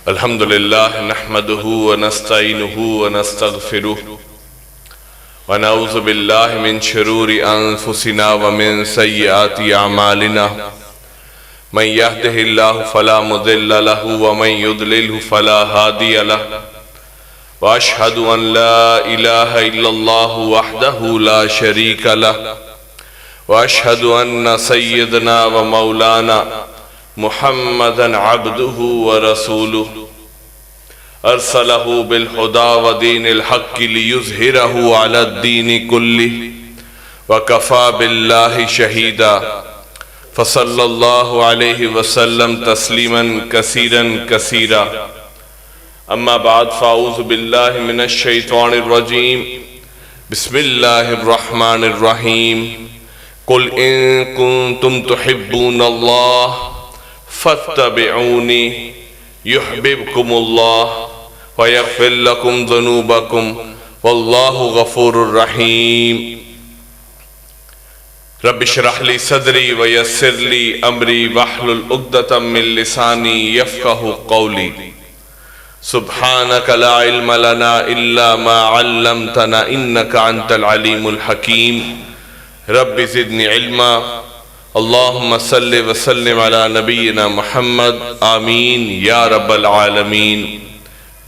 الحمدللہ نحمده ونستعینه ونستغفره ونعوذ باللہ من شرور انفسنا ومن سیئات اعمالنا من يهده الله فلا مضل له ومن يضلله فلا هادي له واشهد ان لا اله الا الله وحده لا شريك له واشهد ان سيدنا ومولانا محمدًا عبده ورسوله ارسله بالهدى ودين الحق ليظهره على الدين كله وكفى بالله شهيدا فصلى الله عليه وسلم تسليما كثيرا كثيرا اما بعد فاعوذ بالله من الشيطان الرجيم بسم الله الرحمن الرحيم قل ان كنتم تحبون الله فاتبعوني يحببكم الله ويغفر لكم ذنوبكم والله غفور رحيم رب اشرح لي صدري ويسر لي امري واحلل عقدة من لساني يفقهوا قولي سبحانك لا علم لنا الا ما علمتنا انك انت العليم الحكيم رب زدني علما اللہم صلی وسلم علی نبینا محمد آمین یا رب العالمین۔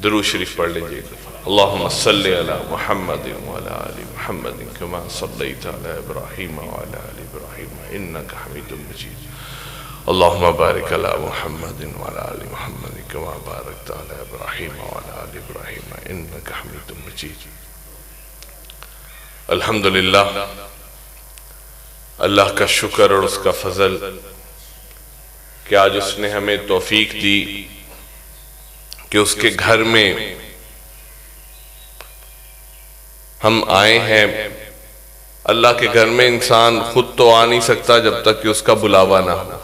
درود شریف پڑھ لیجئے۔ اللہم صلی علی محمد وعلی آل محمد کما صلیت علی ابراہیم وعلی آل ابراہیم انک حمید مجید۔ اللہم بارک علی محمد وعلی آل محمد کما بارکت علی ابراہیم وعلی آل ابراہیم انک حمید مجید۔ الحمدللہ، اللہ کا شکر اور اس کا فضل کہ آج اس نے ہمیں توفیق دی کہ اس کے گھر میں ہم آئے ہیں۔ اللہ کے گھر میں انسان خود تو آ نہیں سکتا جب تک کہ اس کا بلاوا نہ ہو،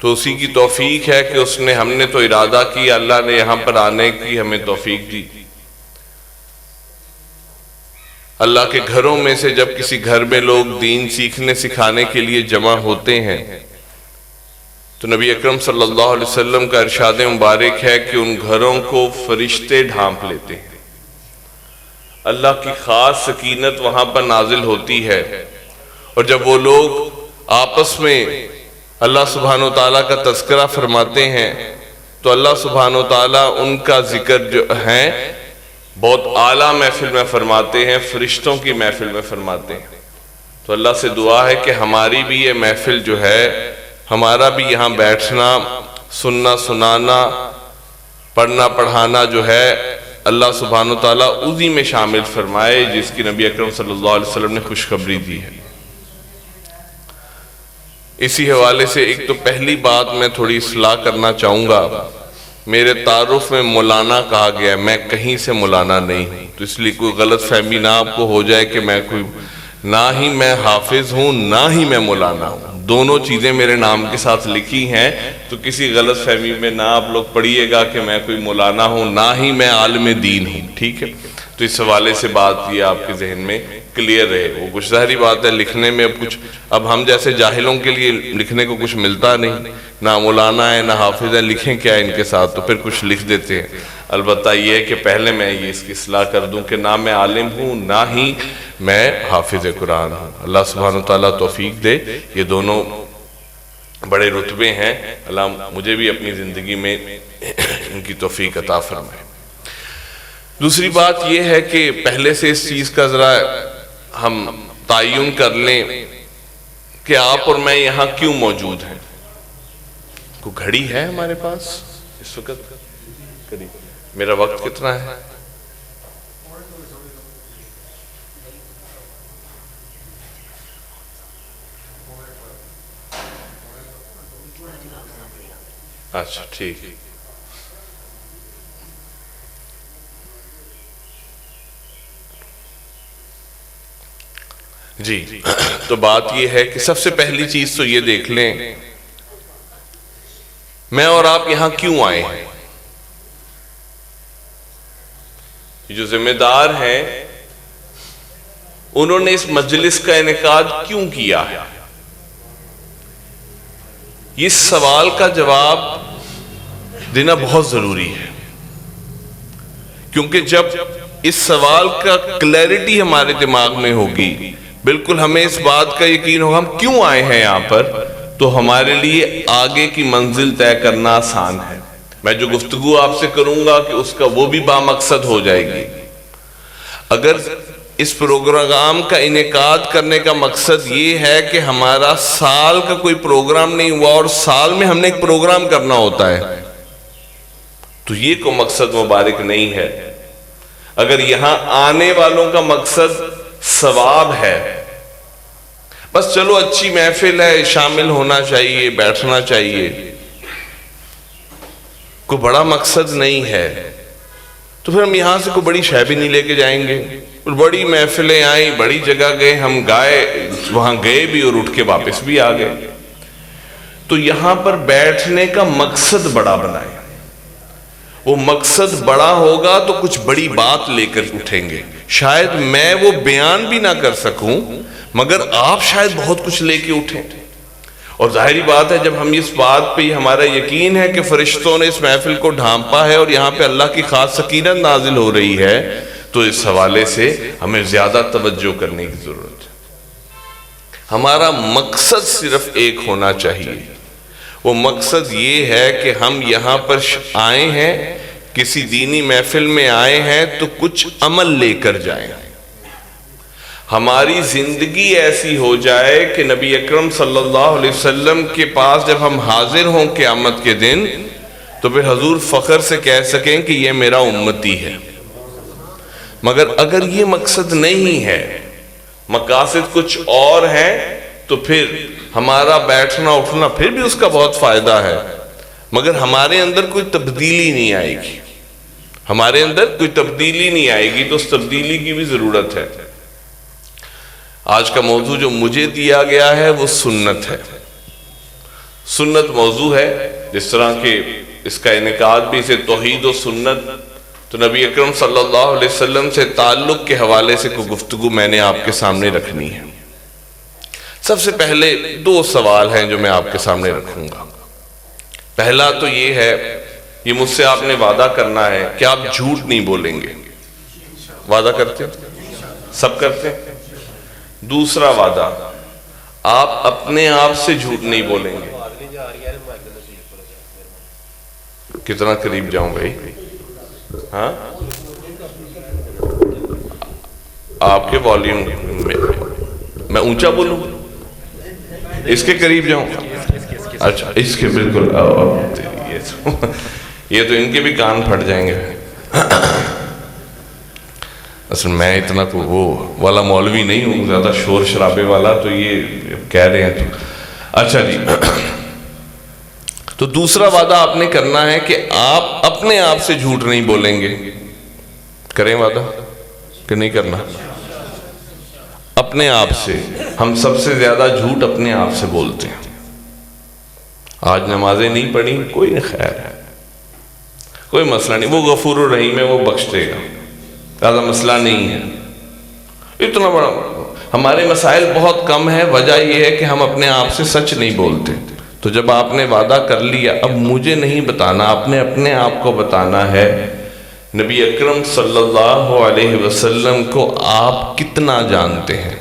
تو اسی کی توفیق ہے کہ اس نے، ہم نے تو ارادہ کی، اللہ نے یہاں پر آنے کی ہمیں توفیق دی۔ اللہ کے گھروں میں سے جب کسی گھر میں لوگ دین سیکھنے سکھانے کے لیے جمع ہوتے ہیں تو نبی اکرم صلی اللہ علیہ وسلم کا ارشاد مبارک ہے کہ ان گھروں کو فرشتے ڈھانپ لیتے ہیں، اللہ کی خاص سکینت وہاں پر نازل ہوتی ہے، اور جب وہ لوگ آپس میں اللہ سبحانہ و تعالیٰ کا تذکرہ فرماتے ہیں تو اللہ سبحانہ و تعالیٰ ان کا ذکر جو ہے بہت اعلیٰ محفل میں فرماتے ہیں، فرشتوں کی محفل میں فرماتے ہیں۔ تو اللہ سے دعا ہے کہ ہماری بھی یہ محفل جو ہے، ہمارا بھی یہاں بیٹھنا، سننا سنانا، پڑھنا پڑھانا جو ہے، اللہ سبحانہ وتعالیٰ اسی میں شامل فرمائے جس کی نبی اکرم صلی اللہ علیہ وسلم نے خوشخبری دی ہے۔ اسی حوالے سے ایک تو پہلی بات میں تھوڑی اصلاح کرنا چاہوں گا۔ میرے تعارف میں مولانا کہا گیا ہے، میں کہیں سے مولانا نہیں ہوں، تو اس لیے کوئی غلط فہمی نہ آپ کو ہو جائے کہ میں کوئی، نہ ہی میں حافظ ہوں نہ ہی میں مولانا ہوں، دونوں چیزیں میرے نام کے ساتھ لکھی ہیں، تو کسی غلط فہمی میں نہ آپ لوگ پڑھیے گا کہ میں کوئی مولانا ہوں، نہ ہی میں عالم دین ہوں، ٹھیک ہے؟ تو اس حوالے سے بات یہ آپ کے ذہن میں کلیئر رہے۔ وہ کچھ ظاہری بات ہے، لکھنے میں اب ہم جیسے جاہلوں کے لیے لکھنے کو کچھ ملتا نہیں، نہ مولانا ہے نہ حافظ ہے، لکھیں کیا ان کے ساتھ، تو پھر کچھ لکھ دیتے ہیں۔ البتہ یہ ہے کہ پہلے میں یہ اس کی اصلاح کر دوں کہ نہ میں عالم ہوں نہ ہی میں حافظ قرآن ہوں۔ اللہ سبحانہ وتعالیٰ توفیق دے، یہ دونوں بڑے رتبے ہیں، اللہ مجھے بھی اپنی زندگی میں ان کی توفیق عطا فرمائے۔ دوسری بات یہ ہے کہ پہلے سے اس چیز کا ذرا ہم تعین کر لیں کہ آپ اور میں یہاں کیوں موجود ہیں۔ کوئی گھڑی ہے ہمارے پاس اس وقت؟ میرا وقت کتنا ہے؟ اچھا ٹھیک۔ جی، تو بات یہ ہے کہ سب سے پہلی چیز تو یہ دیکھ لیں میں اور آپ یہاں کیوں آئے ہیں۔ جو ذمہ دار ہیں انہوں نے اس مجلس کا انعقاد کیوں کیا ہے، یہ سوال کا جواب دینا بہت ضروری ہے، کیونکہ جب اس سوال کا کلیئرٹی ہمارے دماغ میں ہوگی، بالکل ہمیں اس بات کا یقین ہوگا ہم کیوں آئے ہیں یہاں پر، تو ہمارے لیے آگے کی منزل طے کرنا آسان ہے۔ میں جو گفتگو آپ سے کروں گا کہ اس کا وہ بھی بامقصد ہو جائے گی۔ اگر اس پروگرام کا انعقاد کرنے کا مقصد یہ ہے کہ ہمارا سال کا کوئی پروگرام نہیں ہوا اور سال میں ہم نے ایک پروگرام کرنا ہوتا ہے، تو یہ کوئی مقصد مبارک نہیں ہے۔ اگر یہاں آنے والوں کا مقصد ثواب ہے، بس چلو اچھی محفل ہے، شامل ہونا چاہیے، بیٹھنا چاہیے، کوئی بڑا مقصد نہیں ہے، تو پھر ہم یہاں سے کوئی بڑی شے بھی نہیں لے کے جائیں گے۔ بڑی محفلیں آئیں، بڑی جگہ گئے، ہم گائے، وہاں گئے بھی اور اٹھ کے واپس بھی آ گئے۔ تو یہاں پر بیٹھنے کا مقصد بڑا بنائیں، وہ مقصد بڑا ہوگا تو کچھ بڑی بات لے کر اٹھیں گے۔ شاید میں وہ بیان بھی نہ کر سکوں، مگر آپ شاید بہت کچھ لے کے اٹھیں۔ اور ظاہری بات ہے جب ہم اس بات پہ ہمارا یقین ہے کہ فرشتوں نے اس محفل کو ڈھانپا ہے اور یہاں پہ اللہ کی خاص سکینت نازل ہو رہی ہے، تو اس حوالے سے ہمیں زیادہ توجہ کرنے کی ضرورت ہے۔ ہمارا مقصد صرف ایک ہونا چاہیے، وہ مقصد یہ ہے کہ ہم یہاں پر آئے ہیں، کسی دینی محفل میں آئے ہیں تو کچھ عمل لے کر جائیں، ہماری زندگی ایسی ہو جائے کہ نبی اکرم صلی اللہ علیہ وسلم کے پاس جب ہم حاضر ہوں قیامت کے دن تو پھر حضور فخر سے کہہ سکیں کہ یہ میرا امتی ہے۔ مگر اگر یہ مقصد نہیں ہے، مقاصد کچھ اور ہیں، تو پھر ہمارا بیٹھنا اٹھنا پھر بھی اس کا بہت فائدہ ہے، مگر ہمارے اندر کوئی تبدیلی نہیں آئے گی، ہمارے اندر کوئی تبدیلی نہیں آئے گی، تو اس تبدیلی کی بھی ضرورت ہے۔ آج کا موضوع جو مجھے دیا گیا ہے وہ سنت ہے، سنت موضوع ہے، جس طرح کہ اس کا انعقاد بھی اسے توحید و سنت، تو نبی اکرم صلی اللہ علیہ وسلم سے تعلق کے حوالے سے کوئی گفتگو میں نے آپ کے سامنے رکھنی ہے۔ سب سے پہلے دو سوال ہیں جو میں آپ کے سامنے رکھوں گا۔ پہلا تو یہ ہے، یہ مجھ سے آپ نے وعدہ کرنا ہے کہ آپ جھوٹ نہیں بولیں گے، وعدہ کرتے ہیں؟ سب کرتے ہیں؟ دوسرا وعدہ، آپ اپنے آپ سے جھوٹ نہیں بولیں گے۔ کتنا قریب جاؤں بھائی؟ ہاں آپ کے والیوم میں اونچا بولوں، اس کے قریب جاؤں؟ اچھا اس کے بالکل، یہ تو ان کے بھی کان پھٹ جائیں گے۔ اصل میں اتنا وہ والا مولوی نہیں ہوں، زیادہ شور شرابے والا، تو یہ کہہ رہے ہیں تو اچھا جی۔ تو دوسرا وعدہ آپ نے کرنا ہے کہ آپ اپنے آپ سے جھوٹ نہیں بولیں گے۔ کریں وعدہ کہ نہیں کرنا؟ اپنے آپ سے، ہم سب سے زیادہ جھوٹ اپنے آپ سے بولتے ہیں۔ آج نمازیں نہیں پڑھی، کوئی نہیں، خیر ہے، کوئی مسئلہ نہیں، وہ غفور الرحیم ہے، وہ بخش دے گا، زیادہ مسئلہ نہیں ہے۔ اتنا بڑا ہمارے مسائل بہت کم ہیں، وجہ یہ ہے کہ ہم اپنے آپ سے سچ نہیں بولتے۔ تو جب آپ نے وعدہ کر لیا، اب مجھے نہیں بتانا، آپ نے اپنے آپ کو بتانا ہے نبی اکرم صلی اللہ علیہ وسلم کو آپ کتنا جانتے ہیں۔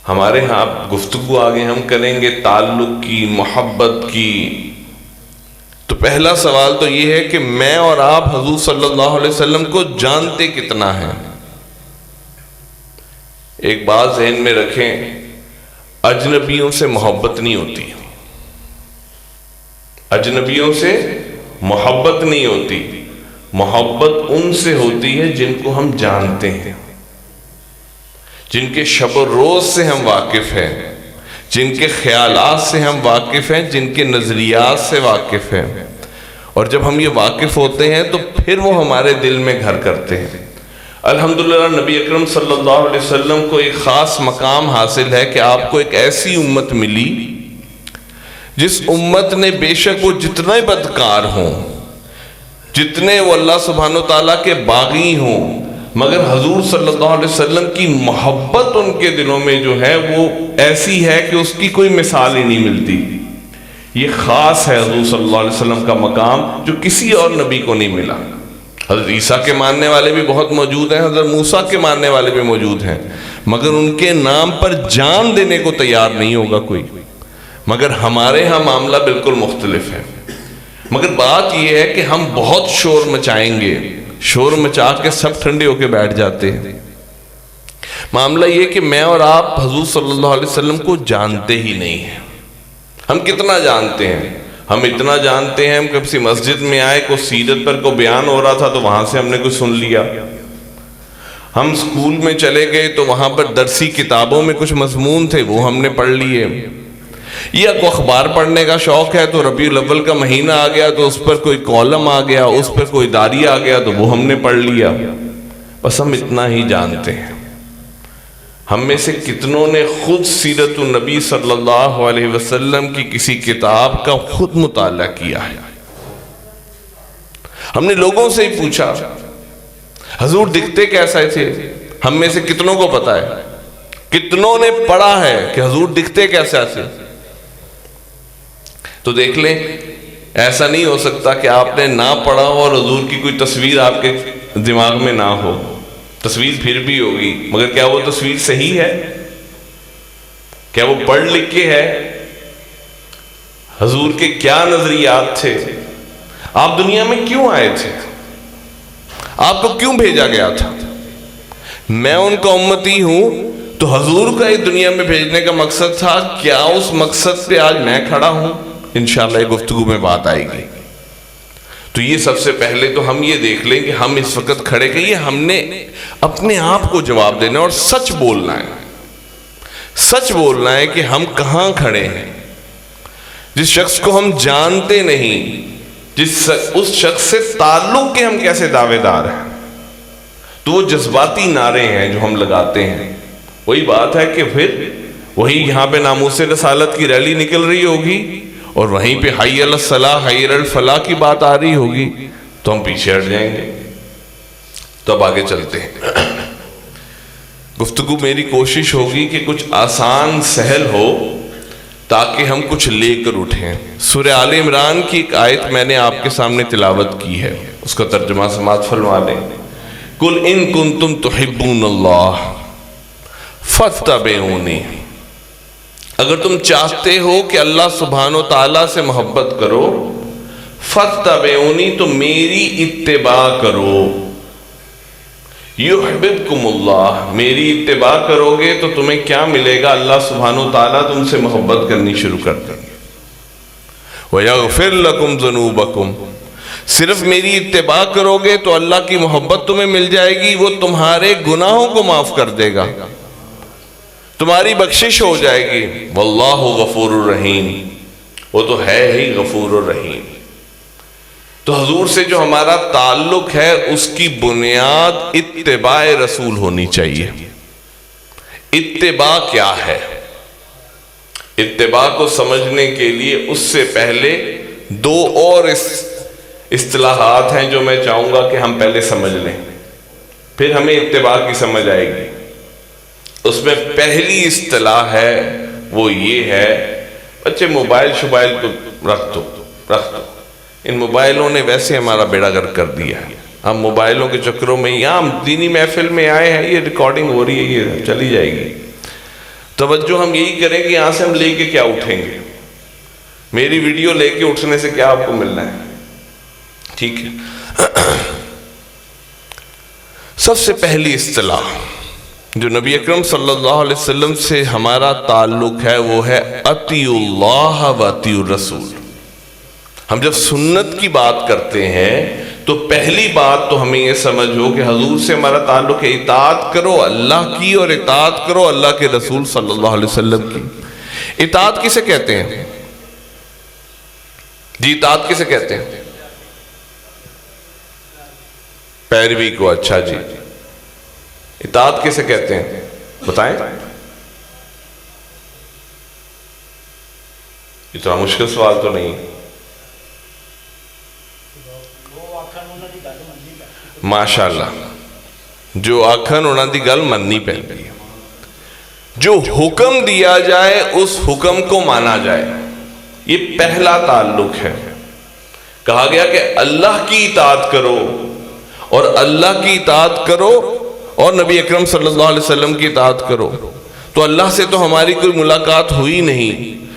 ہمارے ہاں گفتگو آگے ہم کریں گے تعلق کی، محبت کی، تو پہلا سوال تو یہ ہے کہ میں اور آپ حضور صلی اللہ علیہ وسلم کو جانتے کتنا ہیں۔ ایک بات ذہن میں رکھیں، اجنبیوں سے محبت نہیں ہوتی، اجنبیوں سے محبت نہیں ہوتی، محبت ان سے ہوتی ہے جن کو ہم جانتے ہیں، جن کے شب و روز سے ہم واقف ہیں، جن کے خیالات سے ہم واقف ہیں، جن کے نظریات سے واقف ہیں، اور جب ہم یہ واقف ہوتے ہیں تو پھر وہ ہمارے دل میں گھر کرتے ہیں۔ الحمدللہ نبی اکرم صلی اللہ علیہ وسلم کو ایک خاص مقام حاصل ہے کہ آپ کو ایک ایسی امت ملی جس امت نے بے شک وہ جتنے بدکار ہوں، جتنے وہ اللہ سبحانہ وتعالیٰ کے باغی ہوں، مگر حضور صلی اللہ علیہ وسلم کی محبت ان کے دلوں میں جو ہے وہ ایسی ہے کہ اس کی کوئی مثال ہی نہیں ملتی. یہ خاص ہے حضور صلی اللہ علیہ وسلم کا مقام جو کسی اور نبی کو نہیں ملا. حضرت عیسیٰ کے ماننے والے بھی بہت موجود ہیں, حضرت موسیٰ کے ماننے والے بھی موجود ہیں, مگر ان کے نام پر جان دینے کو تیار نہیں ہوگا کوئی. مگر ہمارے ہاں معاملہ بالکل مختلف ہے. مگر بات یہ ہے کہ ہم بہت شور مچائیں گے, شور مچا کے سب ٹھنڈے ہو کے بیٹھ جاتے ہیں. معاملہ یہ کہ میں اور آپ حضور صلی اللہ علیہ وسلم کو جانتے ہی نہیں ہیں. ہم کتنا جانتے ہیں؟ ہم اتنا جانتے ہیں, ہم کسی مسجد میں آئے, کوئی سیرت پر کوئی بیان ہو رہا تھا تو وہاں سے ہم نے کچھ سن لیا. ہم اسکول میں چلے گئے تو وہاں پر درسی کتابوں میں کچھ مضمون تھے وہ ہم نے پڑھ لیے. یا کو اخبار پڑھنے کا شوق ہے تو ربیع الاول کا مہینہ آ گیا تو اس پر کوئی کالم آ گیا, اس پر کوئی داری آ گیا تو وہ ہم نے پڑھ لیا. بس ہم اتنا ہی جانتے ہیں. ہم میں سے کتنوں نے خود سیرت النبی صلی اللہ علیہ وسلم کی کسی کتاب کا خود مطالعہ کیا ہے؟ ہم نے لوگوں سے ہی پوچھا حضور دکھتے کیسے تھے. ہم میں سے کتنوں کو پتا ہے, کتنوں نے پڑھا ہے کہ حضور دکھتے کیسے تھے؟ تو دیکھ لیں, ایسا نہیں ہو سکتا کہ آپ نے نہ پڑھا ہو اور حضور کی کوئی تصویر آپ کے دماغ میں نہ ہو. تصویر پھر بھی ہوگی, مگر کیا وہ تصویر صحیح ہے؟ کیا وہ پڑھ لکھ کے ہے؟ حضور کے کیا نظریات تھے؟ آپ دنیا میں کیوں آئے تھے؟ آپ کو کیوں بھیجا گیا تھا؟ میں ان کا امتی ہوں تو حضور کا اس دنیا میں بھیجنے کا مقصد تھا. کیا اس مقصد پہ آج میں کھڑا ہوں؟ انشاءاللہ یہ گفتگو میں بات آئے گی. تو یہ سب سے پہلے تو ہم یہ دیکھ لیں کہ ہم اس وقت کھڑے کہ یہ ہم نے اپنے آپ کو جواب دینا اور سچ بولنا ہے. سچ بولنا ہے کہ ہم کہاں کھڑے ہیں. جس شخص کو ہم جانتے نہیں, اس شخص سے تعلق کے ہم کیسے دعوے دار ہیں. تو وہ جذباتی نعرے ہیں جو ہم لگاتے ہیں. وہی بات ہے کہ پھر وہی یہاں پہ ناموس رسالت کی ریلی نکل رہی ہوگی اور وہیں پہ حی علی الصلاح حی علی الفلاح کی بات آ رہی ہوگی تو ہم پیچھے ہٹ جائیں گے. تو اب آگے چلتے ہیں. گفتگو میری کوشش ہوگی کہ کچھ آسان سہل ہو تاکہ ہم کچھ لے کر اٹھیں. سورہ آل عمران کی ایک آیت میں نے آپ کے سامنے تلاوت کی ہے, اس کا ترجمہ سماعت فرما لیں. قُلْ إِن كُنتُمْ تُحِبُّونَ اللَّهَ فَاتَّبِعُونِی. اگر تم چاہتے ہو کہ اللہ سبحانہ و تعالیٰ سے محبت کرو, فَاتَّبِعُونِی, تو میری اتباع کرو. یحببکم اللہ, میری اتباع کرو گے تو تمہیں کیا ملے گا؟ اللہ سبحانہ و تعالیٰ تم سے محبت کرنی شروع کر دیں گے. وَيَغْفِرْ لَكُمْ ذُنُوبَكُمْ, صرف میری اتباع کرو گے تو اللہ کی محبت تمہیں مل جائے گی, وہ تمہارے گناہوں کو معاف کر دے گا, تمہاری بخشش ہو جائے گی. واللہ غفور الرحیم, وہ تو ہے ہی غفور الرحیم. تو حضور سے جو ہمارا تعلق ہے اس کی بنیاد اتباع رسول ہونی چاہیے. اتباع کیا ہے؟ اتباع کو سمجھنے کے لیے اس سے پہلے دو اور اصطلاحات ہیں جو میں چاہوں گا کہ ہم پہلے سمجھ لیں, پھر ہمیں اتباع کی سمجھ آئے گی. اس میں پہلی اصطلاح ہے وہ یہ ہے, بچے موبائل شبائل کو رکھ دو. ان موبائلوں نے ویسے ہمارا بیڑا گرک کر دیا ہے. ہم موبائلوں کے چکروں میں, یہاں ہم دینی محفل میں آئے ہیں, یہ ریکارڈنگ ہو رہی ہے, یہ چلی جائے گی. توجہ ہم یہی کریں کہ یہاں سے ہم لے کے کیا اٹھیں گے. میری ویڈیو لے کے اٹھنے سے کیا آپ کو ملنا ہے؟ ٹھیک ہے. سب سے پہلی اصطلاح جو نبی اکرم صلی اللہ علیہ وسلم سے ہمارا تعلق ہے وہ ہے اطیعوا اللہ و اطیعوا الرسول. ہم جب سنت کی بات کرتے ہیں تو پہلی بات تو ہمیں یہ سمجھو کہ حضور سے ہمارا تعلق ہے اطاعت کرو اللہ کی اور اطاعت کرو اللہ کے رسول صلی اللہ علیہ وسلم کی. اطاعت کسے کہتے ہیں جی؟ اطاعت کسے کہتے ہیں؟ پیروی کو. اچھا جی, اطاعت کسے کہتے ہیں بتائیں؟ اتنا مشکل سوال تو نہیں. ماشاءاللہ جو آکھن انہاں دی گل مننی پہنی ہے، جو حکم دیا جائے اس حکم کو مانا جائے، یہ پہلا تعلق ہے۔ کہا گیا کہ اللہ کی اطاعت کرو، اور اللہ کی اطاعت کرو اور نبی اکرم صلی اللہ علیہ وسلم کی اطاعت کرو۔ تو اللہ سے تو ہماری کوئی ملاقات ہوئی نہیں،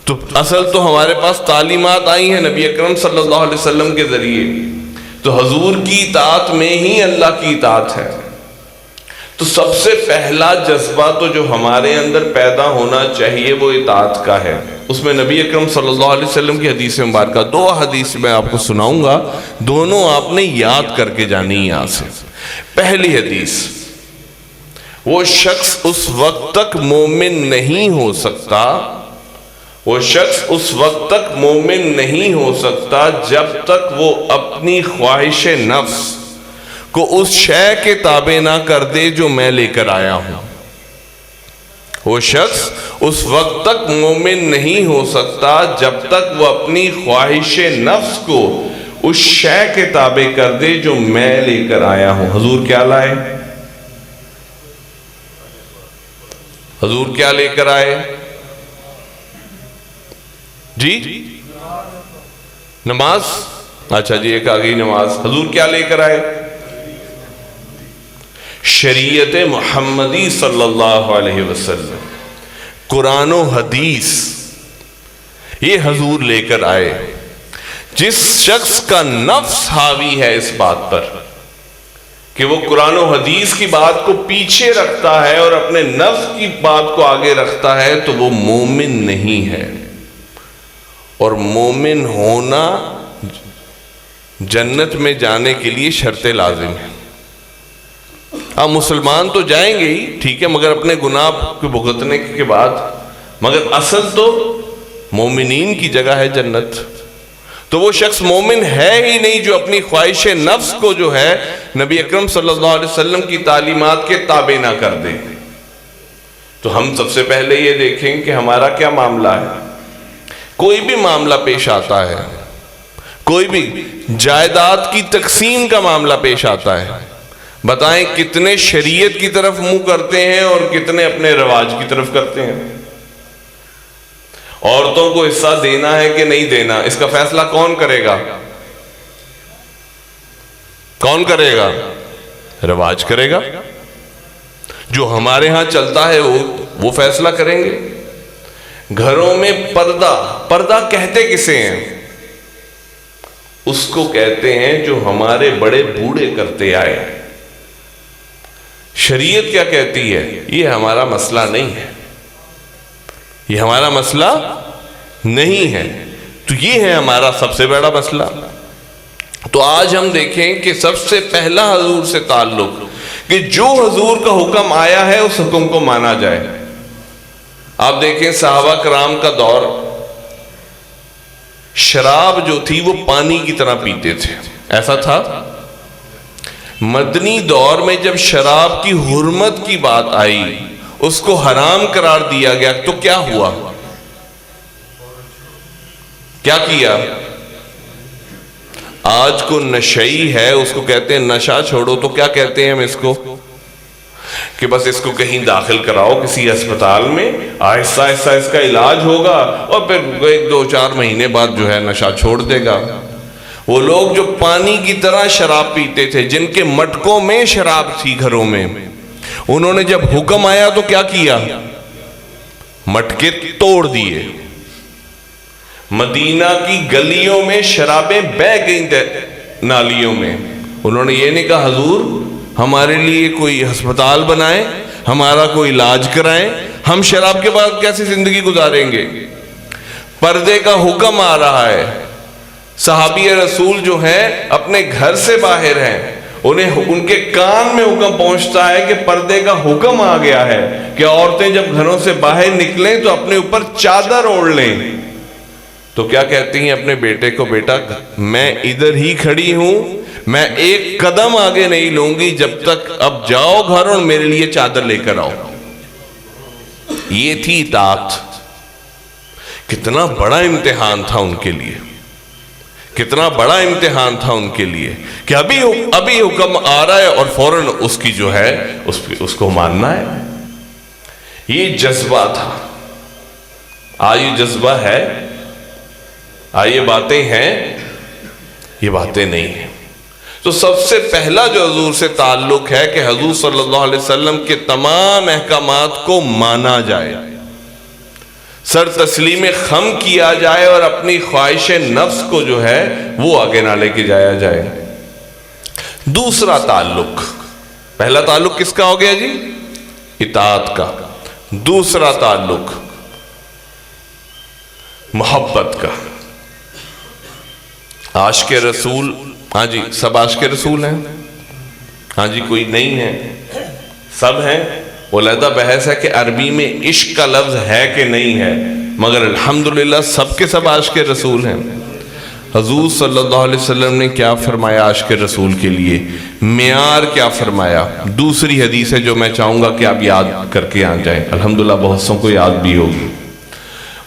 تو اصل تو ہمارے پاس تعلیمات آئی ہیں نبی اکرم صلی اللہ علیہ وسلم کے ذریعے، تو حضور کی اطاعت میں ہی اللہ کی اطاعت ہے۔ تو سب سے پہلا جذبہ تو جو ہمارے اندر پیدا ہونا چاہیے وہ اطاعت کا ہے۔ اس میں نبی اکرم صلی اللہ علیہ وسلم کی حدیث مبارکہ، دو حدیث میں آپ کو سناؤں گا، دونوں آپ نے یاد کر کے جانی ہے یہاں سے۔ پہلی حدیث، وہ شخص اس وقت تک مومن نہیں ہو سکتا، وہ شخص اس وقت تک مومن نہیں ہو سکتا جب تک وہ اپنی خواہش نفس کو اس شے کے تابع نہ کر دے جو میں لے کر آیا ہوں۔ وہ شخص اس وقت تک مومن نہیں ہو سکتا جب تک وہ اپنی خواہش نفس کو اس شے کے تابع کر دے جو میں لے کر آیا ہوں۔ حضور کیا لائے؟ حضور کیا لے کر آئے؟ جی نماز، اچھا جی ایک آگئی نماز۔ حضور کیا لے کر آئے؟ شریعت محمدی صلی اللہ علیہ وسلم، قرآن و حدیث، یہ حضور لے کر آئے۔ جس شخص کا نفس حاوی ہے اس بات پر کہ وہ قرآن و حدیث کی بات کو پیچھے رکھتا ہے اور اپنے نفس کی بات کو آگے رکھتا ہے، تو وہ مومن نہیں ہے۔ اور مومن ہونا جنت میں جانے کے لیے شرط لازم ہے۔ آپ مسلمان تو جائیں گے ہی ٹھیک ہے، مگر اپنے گناہ کو بھگتنے کے بعد، مگر اصل تو مومنین کی جگہ ہے جنت۔ تو وہ شخص مومن ہے ہی نہیں جو اپنی خواہش نفس کو جو ہے نبی اکرم صلی اللہ علیہ وسلم کی تعلیمات کے تابع نہ کر دے۔ تو ہم سب سے پہلے یہ دیکھیں کہ ہمارا کیا معاملہ ہے۔ کوئی بھی معاملہ پیش آتا ہے، کوئی بھی جائیداد کی تقسیم کا معاملہ پیش آتا ہے، بتائیں کتنے شریعت کی طرف منہ کرتے ہیں اور کتنے اپنے رواج کی طرف کرتے ہیں۔ عورتوں کو حصہ دینا ہے کہ نہیں دینا، اس کا فیصلہ کون کرے گا؟ کون کرے گا؟ رواج کرے گا۔ جو ہمارے ہاں چلتا ہے وہ فیصلہ کریں گے۔ گھروں میں پردہ کہتے کسے ہیں؟ اس کو کہتے ہیں جو ہمارے بڑے بوڑھے کرتے آئے۔ شریعت کیا کہتی ہے؟ یہ ہمارا مسئلہ نہیں ہے، یہ ہمارا مسئلہ نہیں ہے۔ تو یہ ہے ہمارا سب سے بڑا مسئلہ۔ تو آج ہم دیکھیں کہ سب سے پہلا حضور سے تعلق کہ جو حضور کا حکم آیا ہے اس حکم کو مانا جائے۔ آپ دیکھیں صحابہ کرام کا دور، شراب جو تھی وہ پانی کی طرح پیتے تھے، ایسا تھا۔ مدنی دور میں جب شراب کی حرمت کی بات آئی، اس کو حرام قرار دیا گیا، تو کیا ہوا؟ کیا کیا؟ آج کو نشئی ہے اس کو کہتے ہیں نشہ چھوڑو، تو کیا کہتے ہیں ہم اس کو کہ بس اس کو کہیں داخل کراؤ کسی ہسپتال میں، آہستہ آہستہ اس کا علاج ہوگا اور پھر 1-2-4 مہینے بعد جو ہے نشہ چھوڑ دے گا۔ وہ لوگ جو پانی کی طرح شراب پیتے تھے، جن کے مٹکوں میں شراب تھی گھروں میں، انہوں نے جب حکم آیا تو کیا کیا؟ مٹکے توڑ دیے۔ مدینہ کی گلیوں میں شرابیں بہہ گئیں نالیوں میں۔ انہوں نے یہ نہیں کہا حضور ہمارے لیے کوئی ہسپتال بنائیں، ہمارا کوئی علاج کرائیں، ہم شراب کے بعد کیسے زندگی گزاریں گے؟ پردے کا حکم آ رہا ہے۔ صحابی رسول جو ہیں اپنے گھر سے باہر ہیں، ان کے کان میں حکم پہنچتا ہے کہ پردے کا حکم آ گیا ہے کہ عورتیں جب گھروں سے باہر نکلیں تو اپنے اوپر چادر اوڑھ لیں۔ تو کیا کہتی ہیں اپنے بیٹے کو، بیٹا میں ادھر ہی کھڑی ہوں، میں ایک قدم آگے نہیں لوں گی جب تک اب جاؤ گھر اور میرے لیے چادر لے کر آؤ۔ یہ تھی اطاعت۔ کتنا بڑا امتحان تھا ان کے لیے، کتنا بڑا امتحان تھا ان کے لیے کہ ابھی حکم آ رہا ہے اور فوراً اس کی جو ہے اس کو ماننا ہے. یہ جذبہ تھا. یہ جذبہ ہے؟ یہ باتیں ہیں؟ یہ باتیں نہیں ہیں. تو سب سے پہلا جو حضور سے تعلق ہے کہ حضور صلی اللہ علیہ وسلم کے تمام احکامات کو مانا جائے، سر تسلیم خم کیا جائے اور اپنی خواہش نفس کو جو ہے وہ آگے نہ لے کے جایا جائے. دوسرا تعلق، پہلا تعلق کس کا ہو گیا جی؟ اطاعت کا. دوسرا تعلق محبت کا. عاشق رسول، ہاں جی سب عاشق رسول ہیں؟ ہاں جی کوئی نہیں ہے؟ سب ہیں. علیحدہ بحث ہے کہ عربی میں عشق کا لفظ ہے کہ نہیں ہے، مگر الحمدللہ سب کے سب عاشق رسول ہیں. حضور صلی اللہ علیہ وسلم نے کیا فرمایا عاشق رسول کے لیے؟ معیار کیا فرمایا؟ دوسری حدیث ہے جو میں چاہوں گا کہ آپ یاد کر کے آ جائیں، الحمدللہ بہت سو کو یاد بھی ہوگی.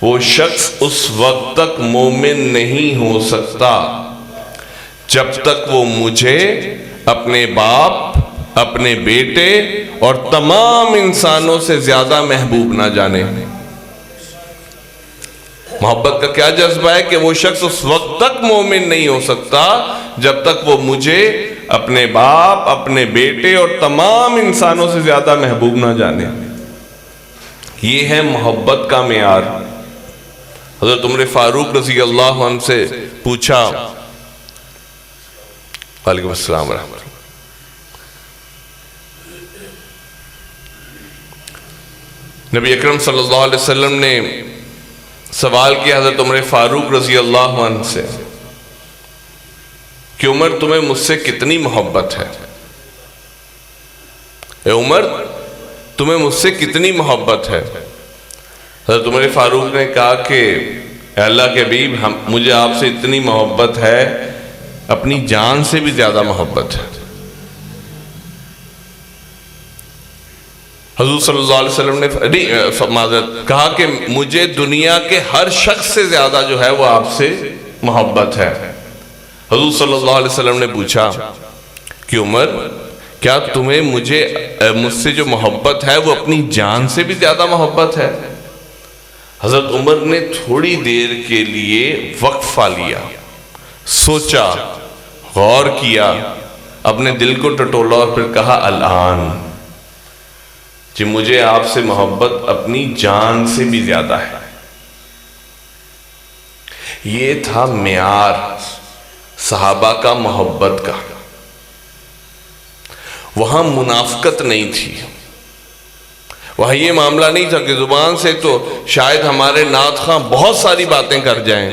وہ شخص اس وقت تک مومن نہیں ہو سکتا جب تک وہ مجھے، اپنے باپ، اپنے بیٹے اور تمام انسانوں سے زیادہ محبوب نہ جانے. محبت کا کیا جذبہ ہے کہ وہ شخص اس وقت تک مومن نہیں ہو سکتا جب تک وہ مجھے، اپنے باپ، اپنے بیٹے اور تمام انسانوں سے زیادہ محبوب نہ جانے. یہ ہے محبت کا معیار. حضرت عمر فاروق رضی اللہ عنہ سے پوچھا، وعلیکم السلام ورحمۃ اللہ، نبی اکرم صلی اللہ علیہ وسلم نے سوال کیا حضرت عمر فاروق رضی اللہ عنہ سے کہ عمر تمہیں مجھ سے کتنی محبت ہے؟ اے عمر تمہیں مجھ سے کتنی محبت ہے؟ حضرت عمر فاروق نے کہا کہ اے اللہ کے حبیب مجھے آپ سے اتنی محبت ہے، اپنی جان سے بھی زیادہ محبت ہے. حضور صلی اللہ علیہ وسلم نے کہا کہ مجھے دنیا کے ہر شخص سے زیادہ جو ہے وہ آپ سے محبت ہے. حضور صلی اللہ علیہ وسلم نے پوچھا کہ عمر کیا تمہیں مجھ سے جو محبت ہے وہ اپنی جان سے بھی زیادہ محبت ہے؟ حضرت عمر نے تھوڑی دیر کے لیے وقفہ لیا، سوچا، غور کیا، اپنے دل کو ٹٹولا اور پھر کہا الان کہ مجھے آپ سے محبت اپنی جان سے بھی زیادہ ہے. یہ تھا معیار صحابہ کا محبت کا. وہاں منافقت نہیں تھی، وہاں یہ معاملہ نہیں تھا کہ زبان سے تو شاید ہمارے نعت خواں بہت ساری باتیں کر جائیں،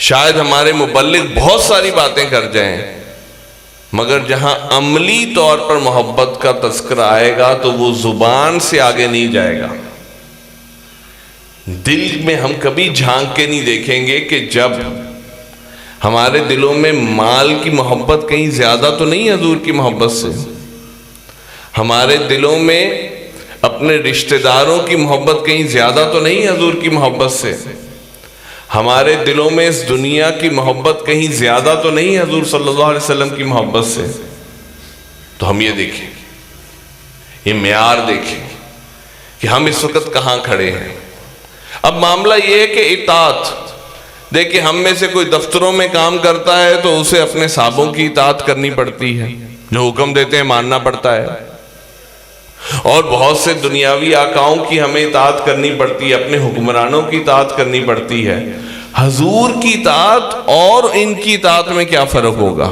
شاید ہمارے مبلغ بہت ساری باتیں کر جائیں، مگر جہاں عملی طور پر محبت کا تذکرہ آئے گا تو وہ زبان سے آگے نہیں جائے گا. دل میں ہم کبھی جھانک کے نہیں دیکھیں گے کہ جب ہمارے دلوں میں مال کی محبت کہیں زیادہ تو نہیں حضور کی محبت سے، ہمارے دلوں میں اپنے رشتہ داروں کی محبت کہیں زیادہ تو نہیں حضور کی محبت سے، ہمارے دلوں میں اس دنیا کی محبت کہیں زیادہ تو نہیں حضور صلی اللہ علیہ وسلم کی محبت سے. تو ہم یہ دیکھیں، یہ معیار دیکھیں کہ ہم اس وقت کہاں کھڑے ہیں. اب معاملہ یہ ہے کہ اطاعت، دیکھیں ہم میں سے کوئی دفتروں میں کام کرتا ہے تو اسے اپنے صاحبوں کی اطاعت کرنی پڑتی ہے، جو حکم دیتے ہیں ماننا پڑتا ہے، اور بہت سے دنیاوی آقاؤں کی ہمیں اطاعت کرنی پڑتی ہے، اپنے حکمرانوں کی اطاعت کرنی پڑتی ہے. حضور کی اطاعت اور ان کی اطاعت میں کیا فرق ہوگا؟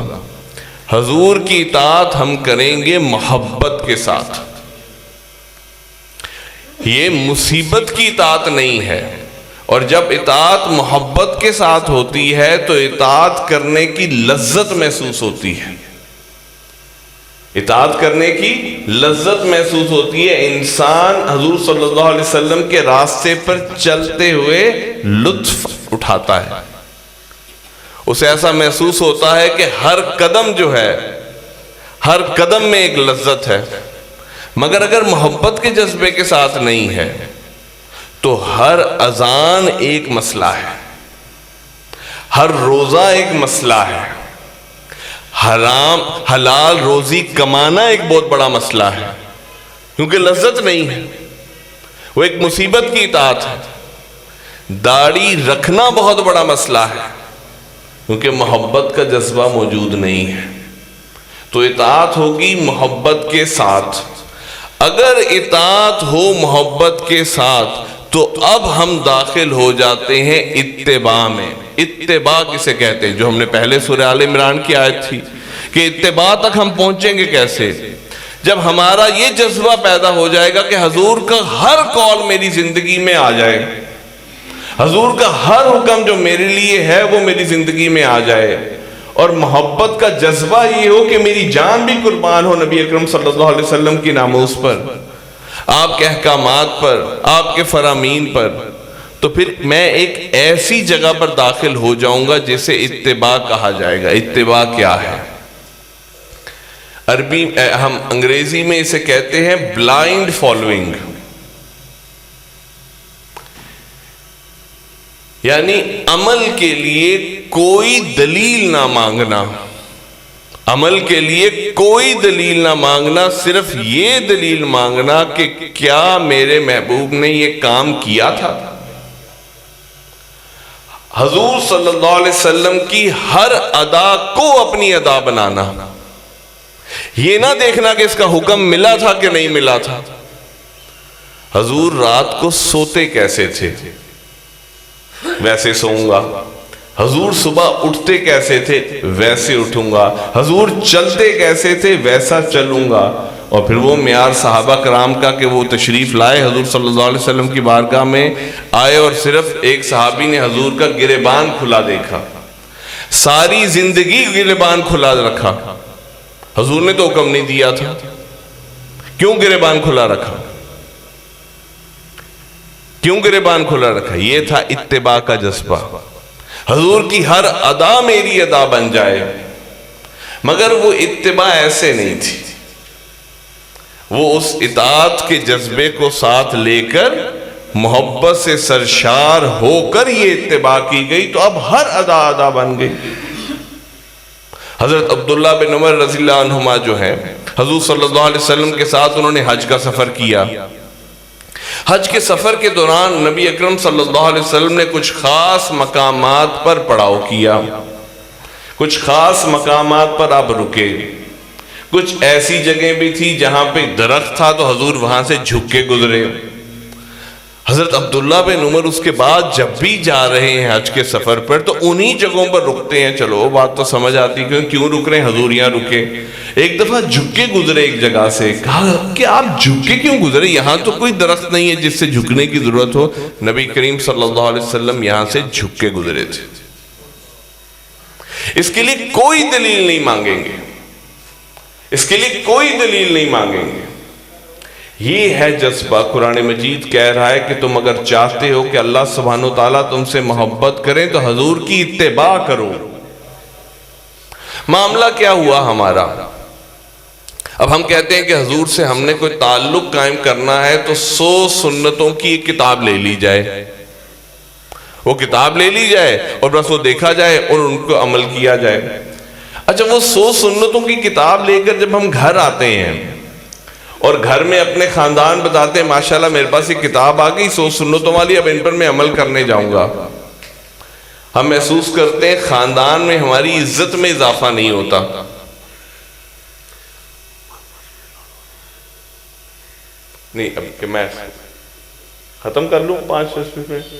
حضور کی اطاعت ہم کریں گے محبت کے ساتھ. یہ مصیبت کی اطاعت نہیں ہے، اور جب اطاعت محبت کے ساتھ ہوتی ہے تو اطاعت کرنے کی لذت محسوس ہوتی ہے. اطاعت کرنے کی لذت محسوس ہوتی ہے. انسان حضور صلی اللہ علیہ وسلم کے راستے پر چلتے ہوئے لطف اٹھاتا ہے، اسے ایسا محسوس ہوتا ہے کہ ہر قدم جو ہے، ہر قدم میں ایک لذت ہے. مگر اگر محبت کے جذبے کے ساتھ نہیں ہے تو ہر اذان ایک مسئلہ ہے، ہر روزہ ایک مسئلہ ہے، حرام حلال روزی کمانا ایک بہت بڑا مسئلہ ہے، کیونکہ لذت نہیں ہے، وہ ایک مصیبت کی اطاعت ہے۔ داڑھی رکھنا بہت بڑا مسئلہ ہے، کیونکہ محبت کا جذبہ موجود نہیں ہے، تو اطاعت ہوگی محبت کے ساتھ۔ اگر اطاعت ہو محبت کے ساتھ تو اب ہم داخل ہو جاتے ہیں اتباع میں۔ اتباع کسے کہتے ہیں؟ جو ہم نے پہلے سورہ آل عمران کی آیت تھی کہ اتباع تک ہم پہنچیں گے کیسے؟ جب ہمارا یہ جذبہ پیدا ہو جائے گا کہ حضور کا ہر قول میری زندگی میں آ جائے، حضور کا ہر حکم جو میرے لیے ہے وہ میری زندگی میں آ جائے، اور محبت کا جذبہ یہ ہو کہ میری جان بھی قربان ہو نبی اکرم صلی اللہ علیہ وسلم کی ناموس پر، آپ کے احکامات پر، آپ کے فرامین پر، تو پھر میں ایک ایسی جگہ پر داخل ہو جاؤں گا جسے اتباع کہا جائے گا۔ اتباع کیا ہے؟ عربی ہم انگریزی میں اسے کہتے ہیں بلائنڈ فالوئنگ، یعنی عمل کے لیے کوئی دلیل نہ مانگنا، عمل کے لیے کوئی دلیل نہ مانگنا، صرف یہ دلیل مانگنا کہ کیا میرے محبوب نے یہ کام کیا تھا۔ حضور صلی اللہ علیہ وسلم کی ہر ادا کو اپنی ادا بنانا، یہ نہ دیکھنا کہ اس کا حکم ملا تھا کہ نہیں ملا تھا۔ حضور رات کو سوتے کیسے تھے؟ ویسے سوؤں گا۔ حضور صبح اٹھتے کیسے تھے؟ ویسے اٹھوں گا۔ حضور چلتے کیسے تھے؟ ویسا چلوں گا۔ اور پھر وہ معیار صحابہ کرام کا کہ وہ تشریف لائے حضور صلی اللہ علیہ وسلم کی بارگاہ میں آئے، اور صرف ایک صحابی نے حضور کا گریبان کھلا دیکھا، ساری زندگی گریبان کھلا رکھا۔ حضور نے تو حکم نہیں دیا تھا، کیوں گریبان کھلا رکھا؟ کیوں گریبان کھلا رکھا؟ یہ تھا اتباع کا جذبہ، حضور کی ہر ادا میری ادا بن جائے۔ مگر وہ اتباع ایسے نہیں تھی، وہ اس اطاعت کے جذبے کو ساتھ لے کر محبت سے سرشار ہو کر یہ اتباع کی گئی، تو اب ہر ادا بن گئی۔ حضرت عبداللہ بن عمر رضی اللہ عنہما جو ہیں، حضور صلی اللہ علیہ وسلم کے ساتھ انہوں نے حج کا سفر کیا۔ حج کے سفر کے دوران نبی اکرم صلی اللہ علیہ وسلم نے کچھ خاص مقامات پر پڑاؤ کیا، کچھ خاص مقامات پر آپ رکے، کچھ ایسی جگہ بھی تھی جہاں پہ درخت تھا تو حضور وہاں سے جھک کے گزرے۔ حضرت عبداللہ بن عمر اس کے بعد جب بھی جا رہے ہیں حج کے سفر پر تو انہی جگہوں پر رکتے ہیں۔ چلو وہ بات تو سمجھ آتی ہے کیوں رک رہے ہیں، حضور یہاں رکے۔ ایک دفعہ جھک کے گزرے ایک جگہ سے، کہا کہ آپ جھک کے کیوں گزرے؟ یہاں تو کوئی درخت نہیں ہے جس سے جھکنے کی ضرورت ہو۔ نبی کریم صلی اللہ علیہ وسلم یہاں سے جھک کے گزرے تھے۔ اس کے لیے کوئی دلیل نہیں مانگیں گے، اس کے لیے کوئی دلیل نہیں مانگیں گے۔ یہ ہے جذبہ۔ قرآن مجید کہہ رہا ہے کہ تم اگر چاہتے ہو کہ اللہ سبحانہ و تعالیٰ تم سے محبت کریں تو حضور کی اتباع کرو۔ معاملہ کیا ہوا ہمارا؟ اب ہم کہتے ہیں کہ حضور سے ہم نے کوئی تعلق قائم کرنا ہے تو 100 سنتوں کی ایک کتاب لے لی جائے، وہ کتاب لے لی جائے اور بس وہ دیکھا جائے اور ان کو عمل کیا جائے۔ اچھا، وہ 100 سنتوں کی کتاب لے کر جب ہم گھر آتے ہیں اور گھر میں اپنے خاندان بتاتے ہیں ماشاءاللہ میرے پاس ایک کتاب آ گئی 100 سنتوں والی، اب ان پر میں عمل کرنے جاؤں گا، ہم محسوس کرتے ہیں خاندان میں ہماری عزت میں اضافہ نہیں ہوتا۔ نہیں، اب کہ میں ختم کر لوں 5-10 منٹ،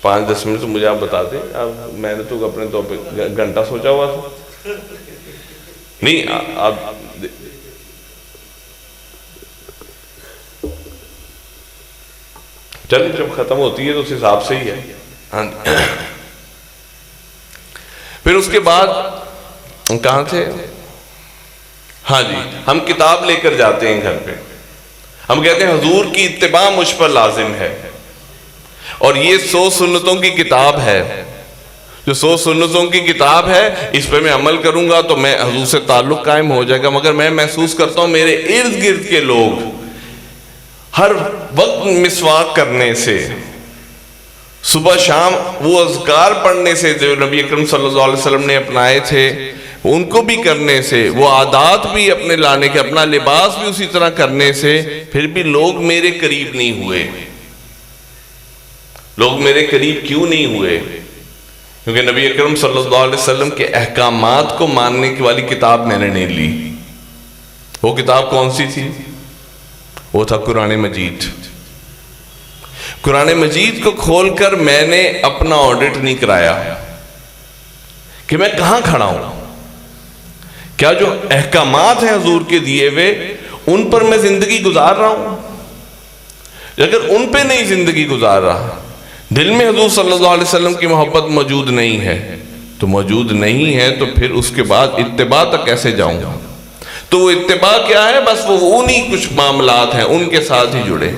5-10 منٹ تو مجھے آپ بتا دیں۔ اب میں نے تو اپنے طور پہ گھنٹہ سوچا ہوا تھا۔ نہیں، آپ چل جب ختم ہوتی ہے تو اس حساب سے ہی ہے۔ پھر اس کے بعد کہاں تھے؟ ہاں جی، ہم کتاب لے کر جاتے ہیں گھر پہ، ہم کہتے ہیں حضور کی اتباع مجھ پر لازم ہے، اور یہ 100 سنتوں کی کتاب ہے، جو 100 سنتوں کی کتاب ہے اس پہ میں عمل کروں گا تو میں حضور سے تعلق قائم ہو جائے گا۔ مگر میں محسوس کرتا ہوں میرے ارد گرد کے لوگ ہر وقت مسواک کرنے سے صبح شام وہ اذکار پڑھنے سے جو نبی اکرم صلی اللہ علیہ وسلم نے اپنائے تھے ان کو بھی کرنے سے، وہ عادات بھی اپنے لانے کے، اپنا لباس بھی اسی طرح کرنے سے، پھر بھی لوگ میرے قریب نہیں ہوئے۔ لوگ میرے قریب کیوں نہیں ہوئے؟ کیونکہ نبی اکرم صلی اللہ علیہ وسلم کے احکامات کو ماننے کی والی کتاب میں نے نہیں لی۔ وہ کتاب کون سی تھی؟ وہ تھا قرآن مجید۔ قرآن مجید کو کھول کر میں نے اپنا آڈٹ نہیں کرایا کہ میں کہاں کھڑا ہوں، کیا جو احکامات ہیں حضور کے دیے ہوئے ان پر میں زندگی گزار رہا ہوں؟ اگر ان پہ نہیں زندگی گزار رہا، دل میں حضور صلی اللہ علیہ وسلم کی محبت موجود نہیں ہے، تو موجود نہیں ہے تو پھر اس کے بعد اتباع تک کیسے جاؤں گا؟ تو وہ اتباع کیا ہے؟ بس وہ انہی کچھ معاملات ہیں، ان کے ساتھ ہی جڑے،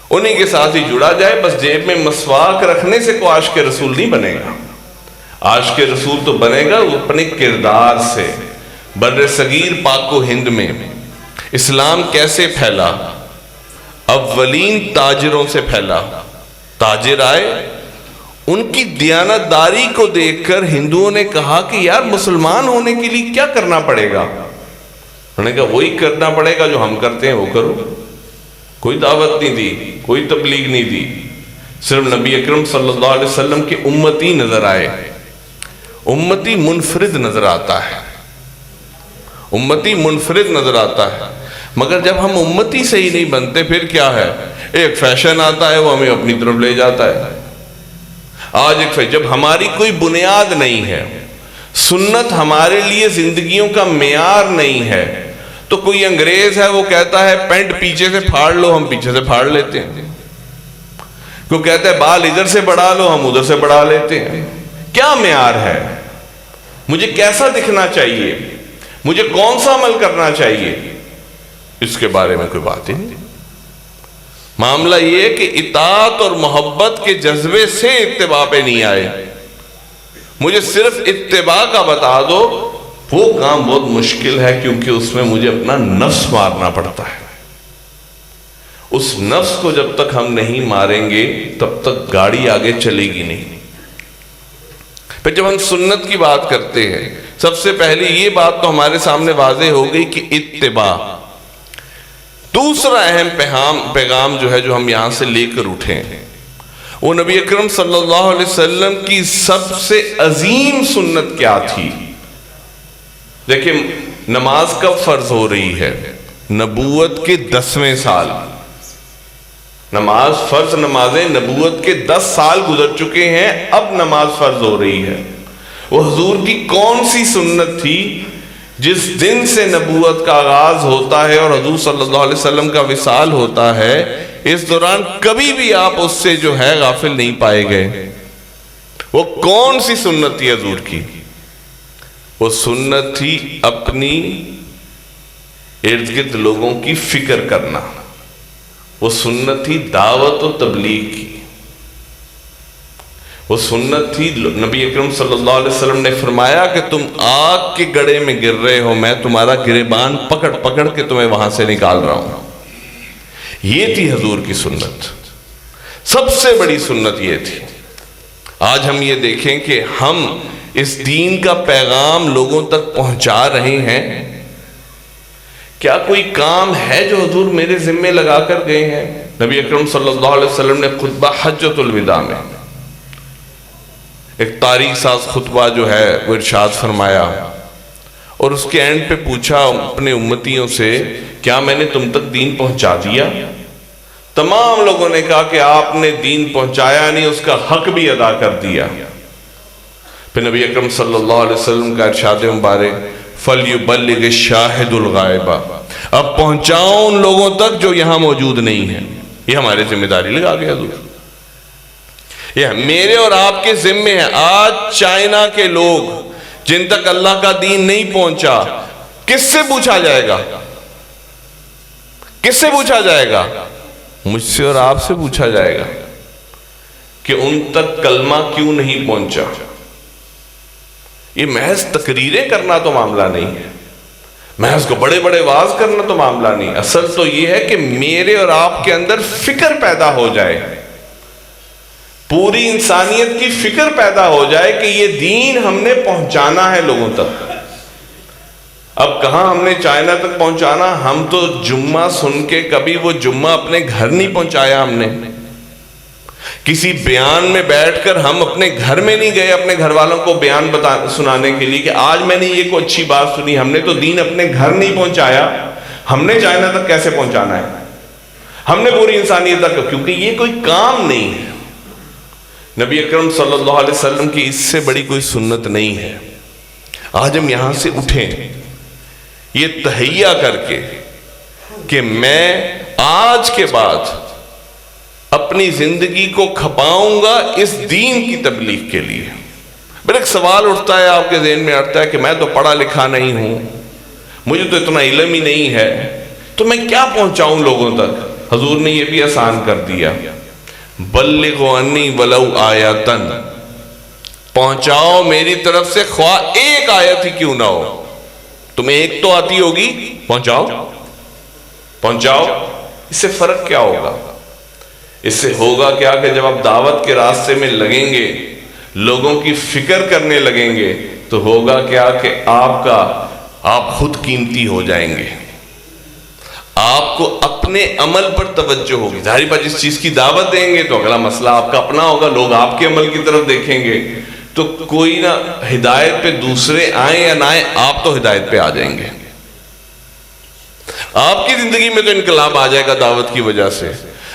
انہی کے ساتھ ہی جڑا جائے۔ بس جیب میں مسواک رکھنے سے کوئی عاشق رسول نہیں بنے گا۔ عاشق رسول تو بنے گا وہ اپنے کردار سے۔ بر صغیر پاک و ہند میں اسلام کیسے پھیلا؟ اولین تاجروں سے پھیلا۔ تاجر آئے، ان کی دیانت داری کو دیکھ کر ہندوؤں نے کہا کہ یار مسلمان ہونے کے لیے کیا کرنا پڑے گا؟ انہوں نے کہا وہی کرنا پڑے گا جو ہم کرتے ہیں وہ کرو۔ کوئی دعوت نہیں دی، کوئی تبلیغ نہیں دی، صرف نبی اکرم صلی اللہ علیہ وسلم کے امتی نظر آئے۔ امتی منفرد نظر آتا ہے، امتی منفرد نظر آتا ہے، مگر جب ہم امتی سے ہی نہیں بنتے پھر کیا ہے؟ ایک فیشن آتا ہے وہ ہمیں اپنی طرف لے جاتا ہے۔ آج ایک فیشن، جب ہماری کوئی بنیاد نہیں ہے، سنت ہمارے لیے زندگیوں کا معیار نہیں ہے، تو کوئی انگریز ہے وہ کہتا ہے پینٹ پیچھے سے پھاڑ لو، ہم پیچھے سے پھاڑ لیتے ہیں۔ کوئی کہتا ہے بال ادھر سے بڑھا لو، ہم ادھر سے بڑھا لیتے ہیں۔ کیا معیار ہے؟ مجھے کیسا دکھنا چاہیے؟ مجھے کون سا عمل کرنا چاہیے؟ اس کے بارے میں کوئی بات ہی نہیں۔ معاملہ یہ ہے کہ اطاعت اور محبت کے جذبے سے اتباع پہ نہیں آئے۔ مجھے صرف اتباع کا بتا دو، وہ کام بہت مشکل ہے، کیونکہ اس میں مجھے اپنا نفس مارنا پڑتا ہے۔ اس نفس کو جب تک ہم نہیں ماریں گے تب تک گاڑی آگے چلے گی نہیں۔ پھر جب ہم سنت کی بات کرتے ہیں، سب سے پہلے یہ بات تو ہمارے سامنے واضح ہو گئی کہ اتباع۔ دوسرا اہم پیغام جو ہے جو ہم یہاں سے لے کر اٹھیں، وہ نبی اکرم صلی اللہ علیہ وسلم کی سب سے عظیم سنت کیا تھی؟ دیکھیں، نماز کب فرض ہو رہی ہے؟ نبوت کے 10ویں سال۔ نماز فرض، نمازیں نبوت کے 10 سال گزر چکے ہیں، اب نماز فرض ہو رہی ہے۔ وہ حضور کی کون سی سنت تھی جس دن سے نبوت کا آغاز ہوتا ہے اور حضور صلی اللہ علیہ وسلم کا وصال ہوتا ہے، اس دوران کبھی بھی آپ اس سے جو ہے غافل نہیں پائے گئے؟ وہ کون سی سنت تھی حضور کی؟ وہ سنت تھی اپنی ارد گرد لوگوں کی فکر کرنا۔ وہ سنت تھی دعوت و تبلیغ کی۔ وہ سنت تھی، نبی اکرم صلی اللہ علیہ وسلم نے فرمایا کہ تم آگ کے گڑھے میں گر رہے ہو، میں تمہارا گریبان پکڑ پکڑ کے تمہیں وہاں سے نکال رہا ہوں۔ یہ تھی حضور کی سنت، سب سے بڑی سنت یہ تھی۔ آج ہم یہ دیکھیں کہ ہم اس دین کا پیغام لوگوں تک پہنچا رہے ہیں۔ کیا کوئی کام ہے جو حضور میرے ذمے لگا کر گئے ہیں؟ نبی اکرم صلی اللہ علیہ وسلم نے خطبہ حجۃ الوداع میں ایک تاریخ ساز خطبہ جو ہے وہ ارشاد فرمایا، اور اس کے اینڈ پہ پوچھا اپنے امتیوں سے، کیا میں نے تم تک دین پہنچا دیا؟ تمام لوگوں نے کہا کہ آپ نے دین پہنچایا نہیں، اس کا حق بھی ادا کر دیا۔ پھر نبی اکرم صلی اللہ علیہ وسلم کا ارشاد مبارک، فَلْيُبَلِّغِ الشَّاهِدُ الْغَائِبَ، اب پہنچاؤ ان لوگوں تک جو یہاں موجود نہیں ہیں۔ یہ ہمارے ذمہ داری لگا گیا حضور، یہ میرے اور آپ کے ذمے ہیں۔ آج چائنا کے لوگ جن تک اللہ کا دین نہیں پہنچا، کس سے پوچھا جائے گا؟ کس سے پوچھا جائے گا؟ مجھ سے اور آپ سے پوچھا جائے گا کہ ان تک کلمہ کیوں نہیں پہنچا۔ یہ محض تقریریں کرنا تو معاملہ نہیں ہے، محض کو بڑے بڑے واز کرنا تو معاملہ نہیں، اصل تو یہ ہے کہ میرے اور آپ کے اندر فکر پیدا ہو جائے، پوری انسانیت کی فکر پیدا ہو جائے کہ یہ دین ہم نے پہنچانا ہے لوگوں تک۔ اب کہاں ہم نے چائنا تک پہنچانا، ہم تو جمعہ سن کے کبھی وہ جمعہ اپنے گھر نہیں پہنچایا، ہم نے کسی بیان میں بیٹھ کر ہم اپنے گھر میں نہیں گئے اپنے گھر والوں کو بیان سنانے کے لیے کہ آج میں نے یہ کوئی اچھی بات سنی۔ ہم نے تو دین اپنے گھر نہیں پہنچایا، ہم نے چائنا تک کیسے پہنچانا ہے، ہم نے پوری انسانیت تک، کیونکہ یہ کوئی کام نہیں ہے۔ نبی اکرم صلی اللہ علیہ وسلم کی اس سے بڑی کوئی سنت نہیں ہے۔ آج ہم یہاں سے اٹھیں یہ تہیہ کر کے کہ میں آج کے بعد اپنی زندگی کو کھپاؤں گا اس دین کی تبلیغ کے لیے۔ پھر ایک سوال اٹھتا ہے آپ کے ذہن میں اٹھتا ہے کہ میں تو پڑھا لکھا نہیں ہوں، مجھے تو اتنا علم ہی نہیں ہے، تو میں کیا پہنچاؤں لوگوں تک؟ حضور نے یہ بھی آسان کر دیا، بلغوا انی ولو آیۃ، پہنچاؤ میری طرف سے خواہ ایک آیت ہی کیوں نہ ہو، تمہیں ایک تو آتی ہوگی، پہنچاؤ پہنچاؤ۔ اس سے فرق کیا ہوگا؟ اس سے ہوگا کیا کہ جب آپ دعوت کے راستے میں لگیں گے، لوگوں کی فکر کرنے لگیں گے، تو ہوگا کیا کہ آپ خود قیمتی ہو جائیں گے، آپ کو اپنے عمل پر توجہ ہوگی۔ ظاہری بات جس چیز کی دعوت دیں گے تو اگلا مسئلہ آپ کا اپنا ہوگا، لوگ آپ کے عمل کی طرف دیکھیں گے، تو کوئی نہ ہدایت پہ دوسرے آئیں یا نہ آئیں، آپ تو ہدایت پہ آ جائیں گے۔ آپ کی زندگی میں تو انقلاب آ جائے گا دعوت کی وجہ سے۔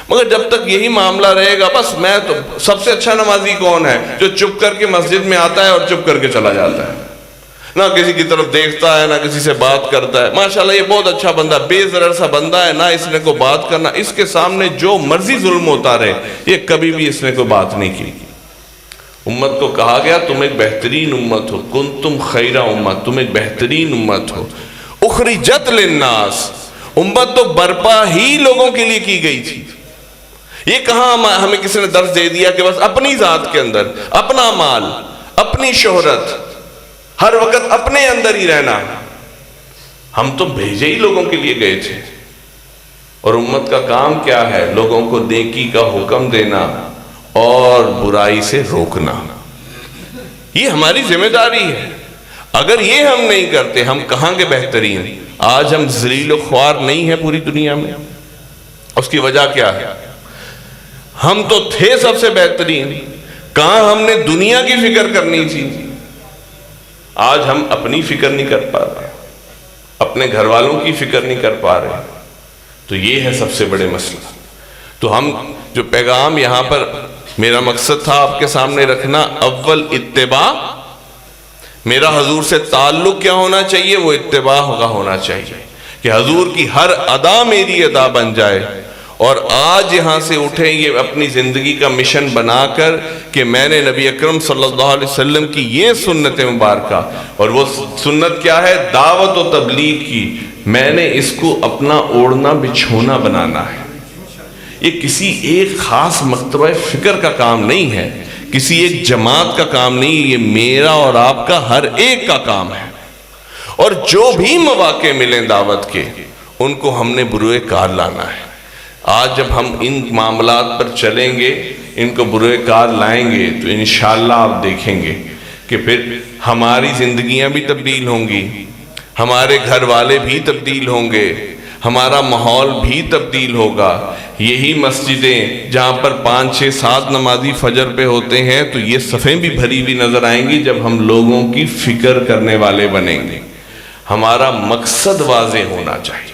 مگر جب تک یہی معاملہ رہے گا، بس میں تو سب سے اچھا نمازی کون ہے؟ جو چپ کر کے مسجد میں آتا ہے اور چپ کر کے چلا جاتا ہے، نہ کسی کی طرف دیکھتا ہے، نہ کسی سے بات کرتا ہے، ماشاءاللہ یہ بہت اچھا بندہ، بے ضرر سا بندہ ہے، نہ اس نے کوئی بات کرنا، اس کے سامنے جو مرضی ظلم ہوتا رہے، یہ کبھی بھی اس نے کوئی بات نہیں کی۔ امت کو کہا گیا تم ایک بہترین امت ہو، کنتم خیر امت، تم ایک بہترین امت ہو، اخرجت للناس، امت تو برپا ہی لوگوں کے لیے کی گئی تھی۔ یہ کہاں ہمیں کسی نے درس دے دیا کہ بس اپنی ذات کے اندر، اپنا مال، اپنی شہرت، ہر وقت اپنے اندر ہی رہنا۔ ہم تو بھیجے ہی لوگوں کے لیے گئے تھے، اور امت کا کام کیا ہے؟ لوگوں کو نیکی کا حکم دینا اور برائی سے روکنا، یہ ہماری ذمہ داری ہے۔ اگر یہ ہم نہیں کرتے، ہم کہاں کے بہترین؟ آج ہم ذلیل و خوار نہیں ہیں پوری دنیا میں۔ اس کی وجہ کیا ہے؟ ہم تو تھے سب سے بہترین، کہاں ہم نے دنیا کی فکر کرنی تھی؟ آج ہم اپنی فکر نہیں کر پا رہے، اپنے گھر والوں کی فکر نہیں کر پا رہے، تو یہ ہے سب سے بڑے مسئلہ۔ تو ہم جو پیغام یہاں پر میرا مقصد تھا آپ کے سامنے رکھنا، اول اتباع، میرا حضور سے تعلق کیا ہونا چاہیے؟ وہ اتباع ہونا چاہیے کہ حضور کی ہر ادا میری ادا بن جائے، اور آج یہاں سے اٹھیں یہ اپنی زندگی کا مشن بنا کر کہ میں نے نبی اکرم صلی اللہ علیہ وسلم کی یہ سنت مبارکہ، اور وہ سنت کیا ہے؟ دعوت و تبلیغ کی، میں نے اس کو اپنا اوڑھنا بچھونا بنانا ہے۔ یہ کسی ایک خاص مکتبہ فکر کا کام نہیں ہے، کسی ایک جماعت کا کام نہیں، یہ میرا اور آپ کا ہر ایک کا کام ہے۔ اور جو بھی مواقع ملیں دعوت کے، ان کو ہم نے بروئے کار لانا ہے۔ آج جب ہم ان معاملات پر چلیں گے، ان کو بروئے کار لائیں گے، تو انشاءاللہ آپ دیکھیں گے کہ پھر ہماری زندگیاں بھی تبدیل ہوں گی، ہمارے گھر والے بھی تبدیل ہوں گے، ہمارا ماحول بھی تبدیل ہوگا۔ یہی مسجدیں جہاں پر 5 6 7 نمازی فجر پہ ہوتے ہیں، تو یہ صفیں بھی بھری ہوئی نظر آئیں گی جب ہم لوگوں کی فکر کرنے والے بنیں گے۔ ہمارا مقصد واضح ہونا چاہیے،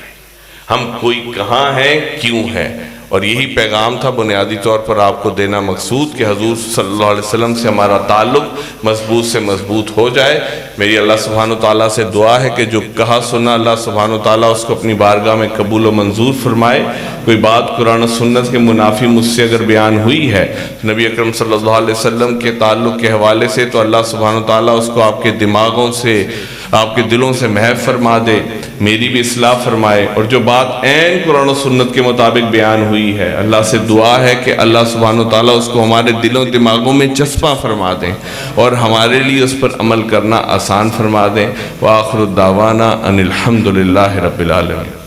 ہم کوئی کہاں ہیں، کیوں ہیں، اور یہی پیغام تھا بنیادی طور پر آپ کو دینا مقصود کہ حضور صلی اللہ علیہ وسلم سے ہمارا تعلق مضبوط سے مضبوط ہو جائے۔ میری اللہ سبحانہ وتعالیٰ سے دعا ہے کہ جو کہا سنا اللہ سبحانہ وتعالیٰ اس کو اپنی بارگاہ میں قبول و منظور فرمائے۔ کوئی بات قرآن و سنت کے منافی مجھ سے اگر بیان ہوئی ہے نبی اکرم صلی اللہ علیہ وسلم کے تعلق کے حوالے سے، تو اللہ سبحانہ وتعالیٰ اس کو آپ کے دماغوں سے، آپ کے دلوں سے محو فرما دے، میری بھی اصلاح فرمائے، اور جو بات عین قرآن و سنت کے مطابق بیان ہوئی ہے، اللہ سے دعا ہے کہ اللہ سبحانہ وتعالیٰ اس کو ہمارے دلوں دماغوں میں چسپاں فرما دیں، اور ہمارے لیے اس پر عمل کرنا آسان فرما دیں۔ وآخر الدعوانا ان الحمد للہ رب العالمین۔